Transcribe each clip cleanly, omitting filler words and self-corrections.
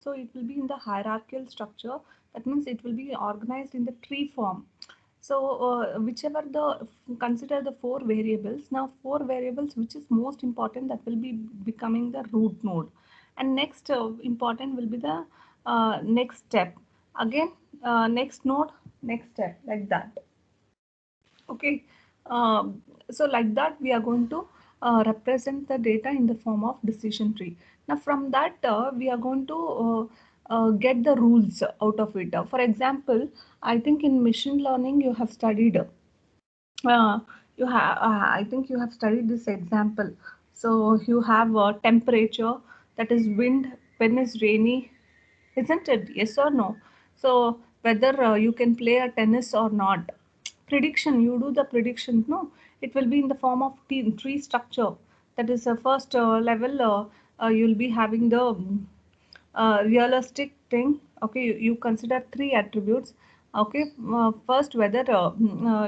So it will be in the hierarchical structure. That means it will be organized in the tree form. So whichever the consider the four variables. Now four variables, which is most important, that will be becoming the root node. And next important will be the next step. Again next node, next step, like that. Okay. So like that we are going to represent the data in the form of decision tree. Now from that we are going to get the rules out of it. For example, I think in machine learning you have studied you have I think you have studied this example. So you have temperature, that is wind, when is rainy, isn't it? Yes or no? So whether you can play a tennis or not. Prediction, you do the prediction, no? It will be in the form of tree structure. That is the first level. You'll be having the realistic thing. Okay, you consider three attributes. Okay, first whether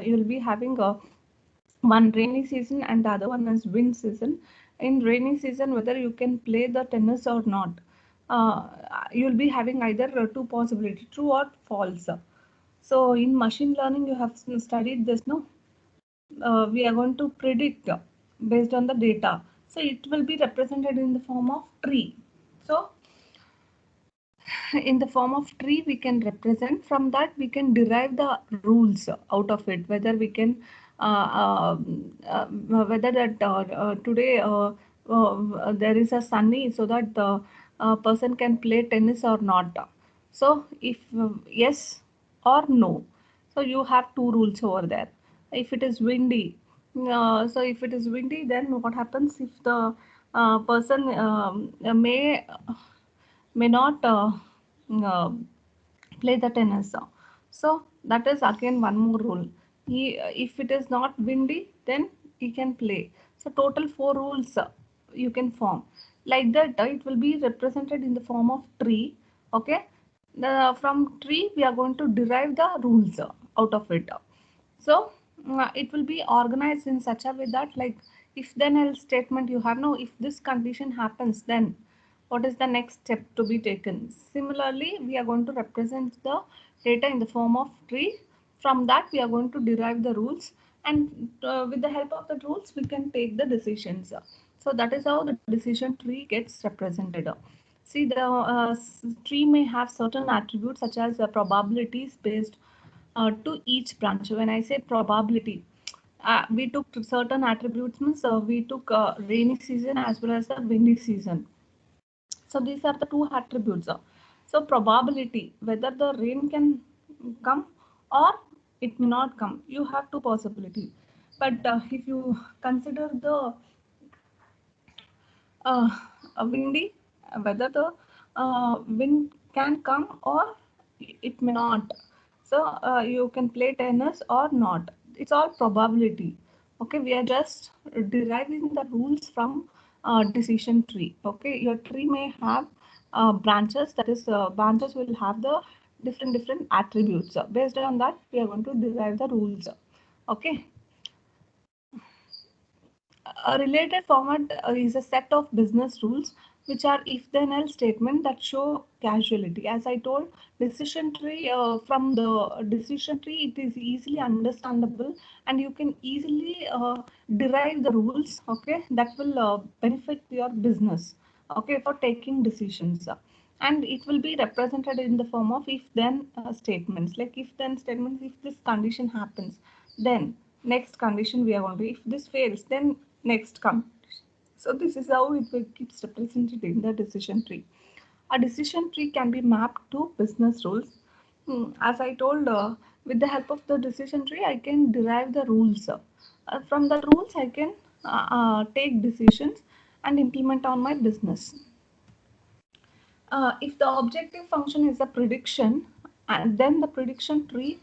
you'll be having one rainy season and the other one is wind season. In rainy season, whether you can play the tennis or not, uh, you'll be having either two possibility, true or false. So in machine learning, you have studied this, no? We are going to predict based on the data. So it will be represented in the form of tree. So in the form of tree we can represent, from that we can derive the rules out of it, whether we can whether that today there is a sunny, so that the person can play tennis or not. So if yes or no, so you have two rules over there. If it is windy, so if it is windy, then what happens if the person may not uh, play the tennis. So that is again one more rule. If it is not windy, then he can play. So total four rules you can form. Like that, it will be represented in the form of tree. Okay. From tree, we are going to derive the rules out of it. So it will be organized in such a way that, like, if then else statement you have, no, if this condition happens, then what is the next step to be taken. Similarly, we are going to represent the data in the form of tree. From that we are going to derive the rules, and with the help of the rules we can take the decisions. So that is how the decision tree gets represented. See, the tree may have certain attributes such as probabilities based to each branch. When I say probability, we took certain attributes, means we took rainy season as well as the windy season. So these are the two attributes. So probability, whether the rain can come or it may not come. You have two possibility. But if you consider the uh, windy, whether the wind can come or it may not. So you can play tennis or not. It's all probability. Okay, we are just deriving the rules from decision tree. Okay, your tree may have branches. That is, branches will have the different attributes. Based on that, we are going to derive the rules. Okay. A related format is a set of business rules which are if then else statement that show causality. As I told, decision tree, from the decision tree, it is easily understandable and you can easily derive the rules, okay, that will benefit your business, okay, for taking decisions. And it will be represented in the form of if then statements, like if then statements. If this condition happens, then next condition we are going to, if this fails, then next condition. So this is how it will keeps represented in the decision tree. A decision tree can be mapped to business rules. As I told, with the help of the decision tree, I can derive the rules. From the rules, I can take decisions and implement on my business. If the objective function is a prediction, and then the prediction tree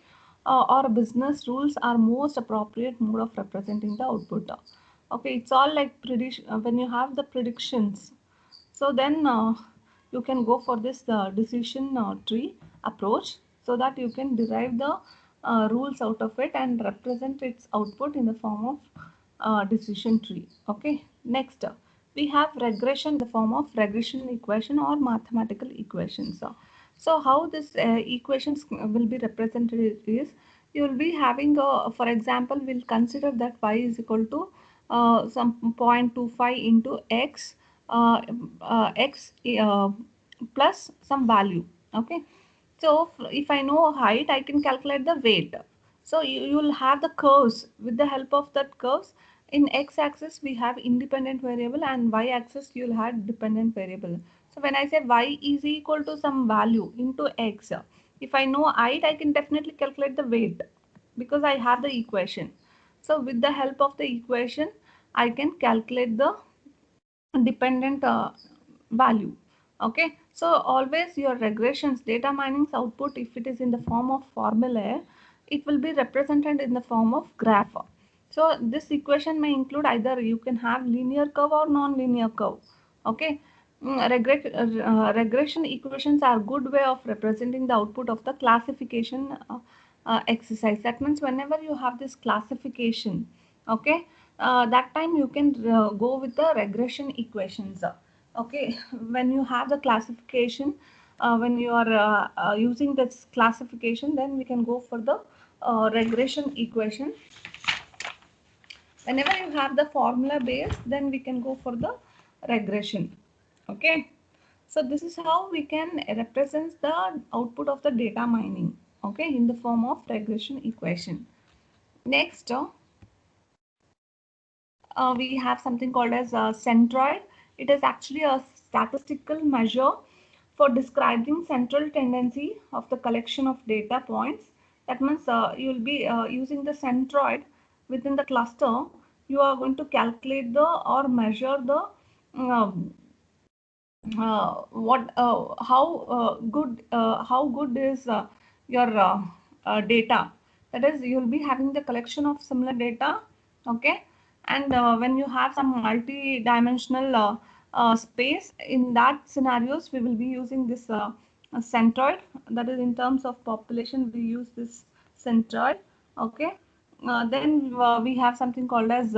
or business rules are most appropriate mode of representing the output. Okay, it's all like prediction. When you have the predictions, so then you can go for this decision tree approach, so that you can derive the rules out of it and represent its output in the form of decision tree. Okay, next. we have regression in the form of regression equation or mathematical equations. So how this equations will be represented is, you will be having for example, we'll consider that y is equal to some 0.25 into x, x plus some value. Okay, so if I know height, I can calculate the weight. So you will have the curves. With the help of that curves, in x-axis we have independent variable, and y-axis you'll have dependent variable. So when I say y is equal to some value into x, if I know height, I can definitely calculate the weight because I have the equation. So with the help of the equation, I can calculate the dependent value. Okay, so always your regressions, data mining's output, if it is in the form of formula, it will be represented in the form of graph. So this equation may include either you can have linear curve or non-linear curve. Okay, regression equations are good way of representing the output of the classification exercise. That means whenever you have this classification, okay, that time you can go with the regression equations. Okay, when you have the classification, when you are using this classification, then we can go for the regression equation. Whenever you have the formula base, then we can go for the regression. Okay, so this is how we can represent the output of the data mining, okay, in the form of regression equation. Next, we have something called as centroid. It is actually a statistical measure for describing central tendency of the collection of data points. That means you will be using the centroid within the cluster. You are going to calculate the or measure the um, how good is your data. That is, you will be having the collection of similar data. Okay, and when you have some multi-dimensional space, in that scenarios we will be using this centroid. That is, in terms of population, we use this centroid. Okay, then we have something called as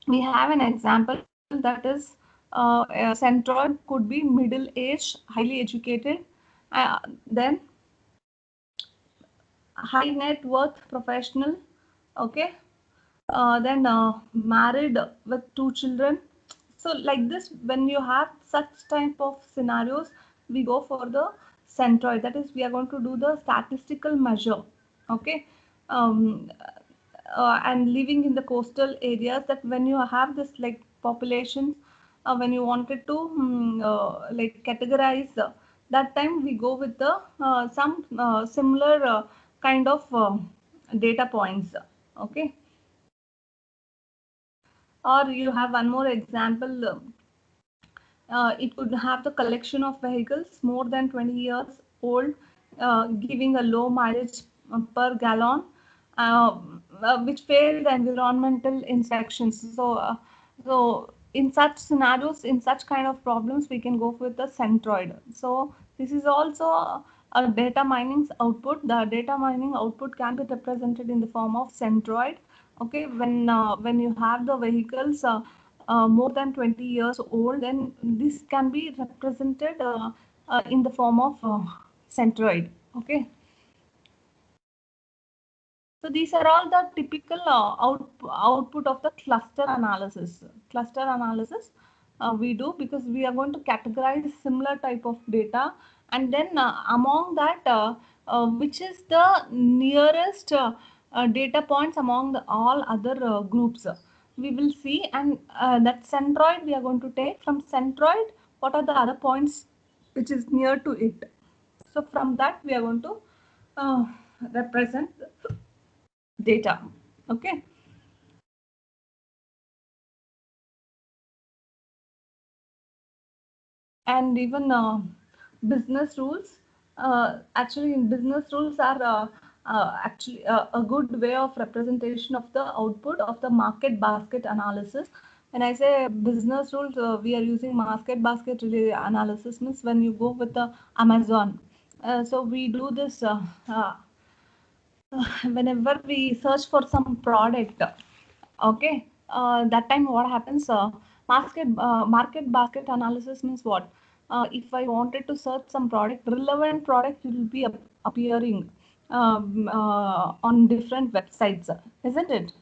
we have an example, that is a centroid could be middle-aged, highly educated, then high net worth professional. Okay, then married with 2 children. So like this, when you have such type of scenarios, we go for the centroid. That is, we are going to do the statistical measure. Okay, um, and living in the coastal areas, that when you have this like population, when you wanted to like categorize, that time we go with the some similar kind of data points. Okay, or you have one more example. It could have the collection of vehicles more than 20 years old, giving a low mileage per gallon, uh, which failed the environmental inspections. So in such scenarios, in such kind of problems, we can go with the centroid. So this is also a data mining's output. The data mining output can be represented in the form of centroid. Okay, when you have the vehicles more than 20 years old, then this can be represented in the form of centroid. Okay, so these are all the typical output of the cluster analysis. Cluster analysis we do because we are going to categorize similar type of data, and then among that, which is the nearest data points among the all other groups. We will see, and that centroid we are going to take from centroid. What are the other points which is near to it? So from that we are going to uh, represent data. Okay, and even business rules, actually in business rules are actually a good way of representation of the output of the market basket analysis. When I say business rules, we are using market basket really analysis, means when you go with the Amazon. So we do this whenever we search for some product. Okay, that time what happens? Market basket analysis means what? If I wanted to search some product, relevant product will be appearing on different websites, isn't it?